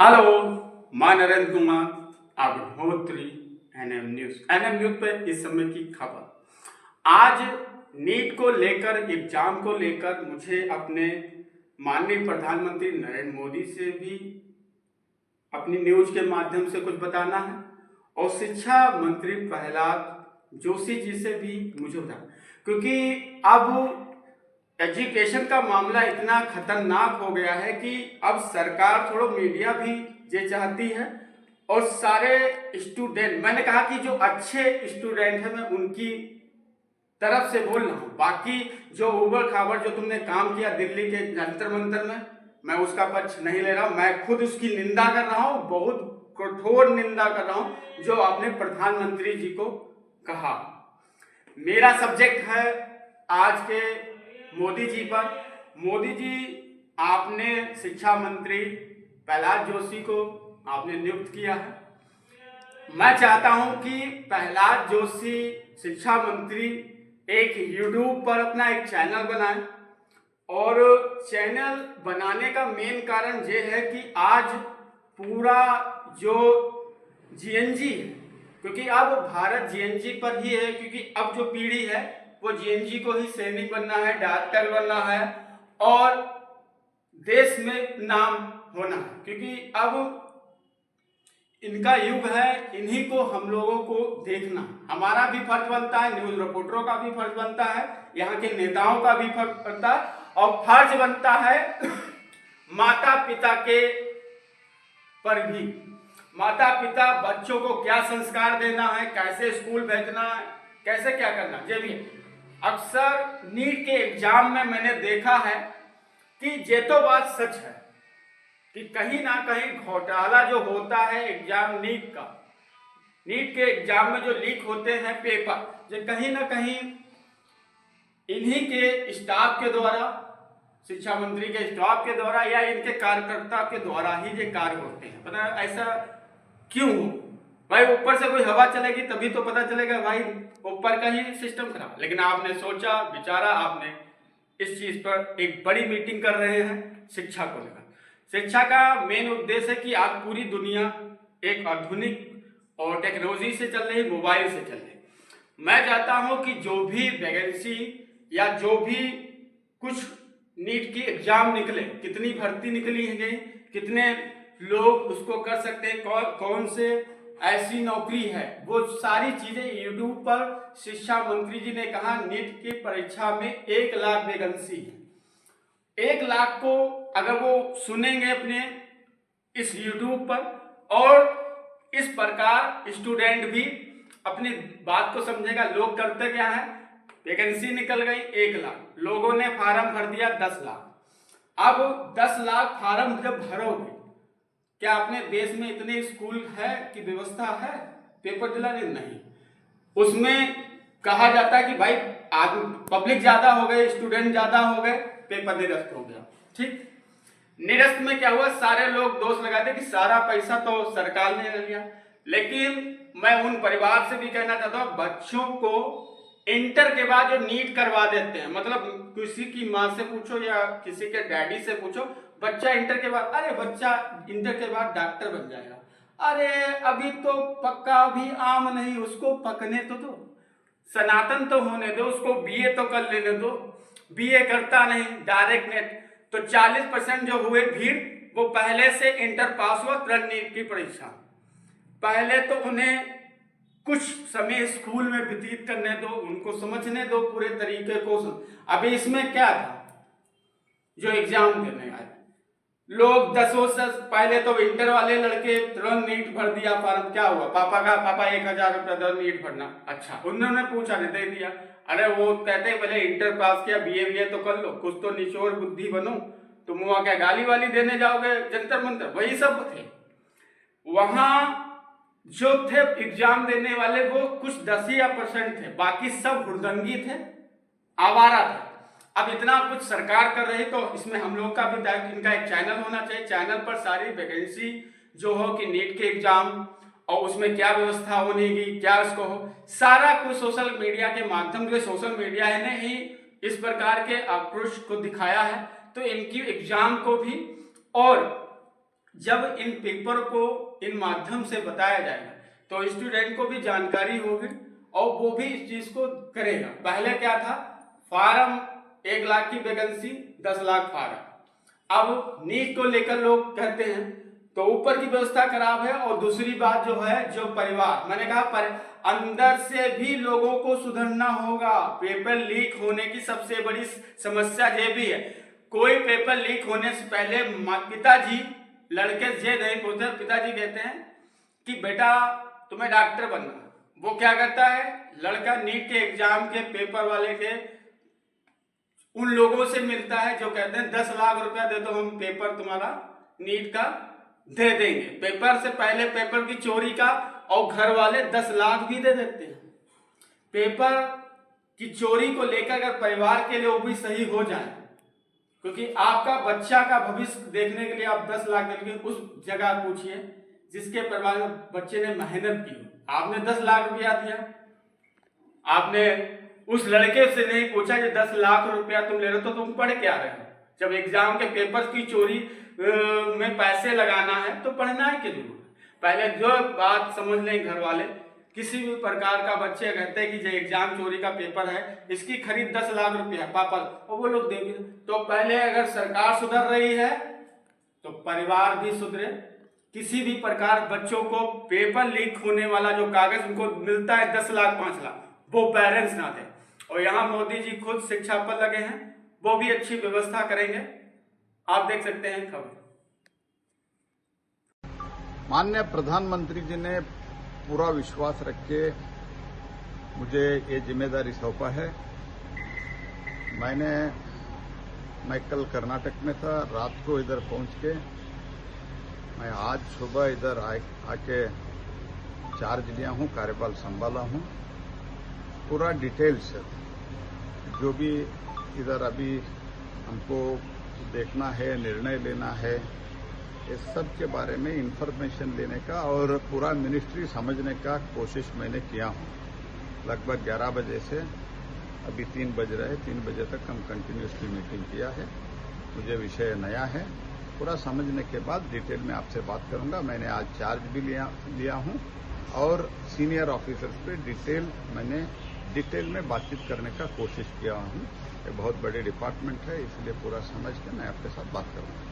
Hello, मैं Narendra Kumar Agnihotri. NM news पे इस समय की खबर। आज नीट को लेकर, एग्जाम को लेकर मुझे अपने माननीय प्रधानमंत्री नरेंद्र मोदी से भी अपनी न्यूज के माध्यम से कुछ बताना है और शिक्षा मंत्री प्रहलाद जोशी जी से भी मुझे बताना, क्योंकि अब एजुकेशन का मामला इतना खतरनाक हो गया है कि अब सरकार थोड़ा मीडिया भी ये चाहती है और सारे स्टूडेंट, मैंने कहा कि जो अच्छे स्टूडेंट हैं मैं उनकी तरफ से बोल रहा हूँ। बाकी जो उबड़ खाबड़ जो तुमने काम किया दिल्ली के जंतर मंतर में, मैं उसका पक्ष नहीं ले रहा हूँ। मैं खुद उसकी निंदा कर रहा हूँ, बहुत कठोर निंदा कर रहा हूँ जो आपने प्रधानमंत्री जी को कहा। मेरा सब्जेक्ट है आज के मोदी जी पर। मोदी जी, आपने शिक्षा मंत्री प्रहलाद जोशी को आपने नियुक्त किया है। मैं चाहता हूं कि प्रहलाद जोशी शिक्षा मंत्री एक यूट्यूब पर अपना एक चैनल बनाए और चैनल बनाने का मेन कारण ये है कि आज पूरा जो जीएनजी है, क्योंकि अब भारत जीएनजी पर ही है, क्योंकि अब जो पीढ़ी है वो जीएनजी को ही सैनिक बनना है, डॉक्टर बनना है और देश में नाम होना है, क्योंकि अब इनका युग है। इन्हीं को हम लोगों को देखना, हमारा भी फर्ज बनता है, न्यूज रिपोर्टरों का भी फर्ज बनता है, यहाँ के नेताओं का भी फर्ज बनता है और फर्ज बनता है माता पिता के पर भी। माता पिता बच्चों को क्या संस्कार देना है, कैसे स्कूल भेजना है, कैसे क्या करना, ये भी। अक्सर नीट के एग्जाम में मैंने देखा है कि ये तो बात सच है कि कहीं ना कहीं घोटाला जो होता है एग्जाम नीट के एग्जाम में जो लीक होते हैं पेपर, जो कहीं ना कहीं इन्हीं के स्टाफ के द्वारा, शिक्षा मंत्री के स्टाफ के द्वारा या इनके कार्यकर्ता के द्वारा ही ये कार्य होते हैं। पता है ऐसा क्यों हो भाई? ऊपर से कोई हवा चलेगी तभी तो पता चलेगा भाई, ऊपर का ही सिस्टम खराब। लेकिन आपने सोचा विचारा, आपने इस चीज पर एक बड़ी मीटिंग कर रहे हैं शिक्षा को लेकर। शिक्षा का मेन उद्देश्य है कि आज पूरी दुनिया एक आधुनिक और टेक्नोलॉजी से चल रही, मोबाइल से चल रही। मैं चाहता हूं कि जो भी वैकेंसी या जो भी कुछ नीट की एग्जाम निकले, कितनी भर्ती निकली है, कितने लोग उसको कर सकते हैं, कौन से ऐसी नौकरी है, वो सारी चीजें यूट्यूब पर शिक्षा मंत्री जी ने कहा नीट की परीक्षा में 1 लाख वैकेंसी है। 1 लाख को अगर वो सुनेंगे अपने इस यूट्यूब पर और इस प्रकार स्टूडेंट भी अपनी बात को समझेगा। लोग करते क्या है, वैकेंसी निकल गई 1 लाख, लोगों ने फार्म भर दिया 10 लाख। अब 10 लाख फार्म जब भरोगे, क्या अपने देश में इतने स्कूल है कि व्यवस्था है पेपर दिलाने? नहीं। उसमें कहा जाता है कि भाई पब्लिक ज्यादा हो गए, स्टूडेंट ज्यादा हो गए, पेपर निरस्त हो गया। ठीक, निरस्त में क्या हुआ, सारे लोग दोष लगाते कि सारा पैसा तो सरकार ने ले लिया। लेकिन मैं उन परिवार से भी कहना चाहता हूँ, बच्चों को इंटर के बाद जो नीट करवा देते हैं, मतलब किसी की माँ से पूछो या किसी के डैडी से पूछो, बच्चा इंटर के बाद, अरे बच्चा इंटर के बाद डॉक्टर बन जाएगा। अरे अभी तो पक्का भी आम नहीं, उसको पकने तो दो, सनातन तो होने दो, उसको बीए तो कर लेने दो। बीए करता नहीं, डायरेक्ट नेट। तो 40% जो हुए भीड़, वो पहले से इंटर पास हुआ तुरंत नीट की परीक्षा। पहले तो उन्हें कुछ समय स्कूल में व्यतीत करने दो, उनको समझने दो पूरे तरीके को। अभी इसमें क्या था, जो एग्जाम देने आए लोग 10 से पहले तो इंटर वाले लड़के तुरंत नीट भर दिया फॉर्म। क्या हुआ, पापा का, पापा 1000 रुपया दो नीट भरना। अच्छा, उन्होंने पूछा नहीं, दे दिया। अरे वो कहते पहले इंटर पास किया, बीए तो कर लो, कुछ तो निचोड़ बुद्धि बनो, तुम वहां क्या गाली वाली देने जाओगे जंतर मंतर? वही सब थे वहां जो थे एग्जाम देने वाले, वो कुछ 10% थे, बाकी सब हुड़दंगी थे, आवारा थे। अब इतना कुछ सरकार कर रही तो इसमें हम लोग का भी दायित्व, इनका एक चैनल होना चाहिए, चैनल पर सारी वैकेंसी जो हो कि नीट के एग्जाम और उसमें क्या व्यवस्था होने की, क्या उसको हो, सारा कुछ सोशल मीडिया के माध्यम से, सोशल मीडिया ने ही इस प्रकार के आक्रोश को दिखाया है। तो इनकी एग्जाम को भी और जब इन पेपर को इन माध्यम से बताया जाएगा तो स्टूडेंट को भी जानकारी होगी और वो भी इस चीज को करेगा। पहले क्या था, फार्म 1 लाख की वैकेंसी 10 लाख फार्म। अब नीट को लेकर लोग कहते हैं तो ऊपर की व्यवस्था खराब है, और दूसरी बात जो है, जो परिवार, मैंने कहा अंदर से भी लोगों को सुधरना होगा। पेपर लीक होने की सबसे बड़ी समस्या ये भी है, कोई पेपर लीक होने से पहले पिताजी लड़के ये नहीं पूछते, पिताजी कहते हैं कि बेटा तुम्हें डॉक्टर बनना। वो क्या करता है, लड़का नीट के एग्जाम के पेपर वाले के उन लोगों से मिलता है जो कहते हैं 10 लाख रुपया दे दो, हम पेपर तुम्हारा नीट का दे देंगे। पेपर से पहले पेपर की चोरी का, और घर वाले 10 लाख भी दे देते हैं। पेपर की चोरी को लेकर अगर परिवार के लिए वो भी सही हो जाए, क्योंकि आपका बच्चा का भविष्य देखने के लिए आप 10 लाख देंगे, उस जगह पूछिए जिसके परिवार में बच्चे ने मेहनत की। आपने 10 लाख रुपया दिया, आपने उस लड़के से नहीं पूछा कि 10 लाख रुपया तुम ले रहे हो तो तुम पढ़ क्या रहे हो। जब एग्जाम के पेपर की चोरी में पैसे लगाना है तो पढ़ना है क्यों? पहले जो बात समझ लें घर वाले, किसी भी प्रकार का बच्चे कहते हैं कि जो एग्जाम चोरी का पेपर है इसकी खरीद 10 लाख रुपया पापा, और वो लोग देंगे। तो पहले अगर सरकार सुधर रही है तो परिवार भी सुधरे। किसी भी प्रकार बच्चों को पेपर लीक होने वाला जो कागज उनको मिलता है 10 लाख 5 लाख, वो पेरेंट्स ना दें। और यहाँ मोदी जी खुद शिक्षा पर लगे हैं, वो भी अच्छी व्यवस्था करेंगे। आप देख सकते हैं खबर। माननीय प्रधानमंत्री जी ने पूरा विश्वास रख के मुझे ये जिम्मेदारी सौंपा है। मैं कल कर्नाटक में था, रात को इधर पहुंच के मैं आज सुबह इधर आके चार्ज लिया हूं, कार्यभार संभाला हूं। पूरा डिटेल्स जो भी इधर अभी हमको देखना है, निर्णय लेना है, इस सब के बारे में इंफॉर्मेशन लेने का और पूरा मिनिस्ट्री समझने का कोशिश मैंने किया हूं। लगभग 11 बजे से अभी 3 बज रहे, 3 बजे तक हम कंटिन्यूसली मीटिंग किया है। मुझे विषय नया है, पूरा समझने के बाद डिटेल में आपसे बात करूंगा। मैंने आज चार्ज भी लिया हूं और सीनियर ऑफिसर्स पे डिटेल में बातचीत करने का कोशिश किया हूं। ये बहुत बड़ी डिपार्टमेंट है, इसलिए पूरा समझ के मैं आपके साथ बात करूंगा।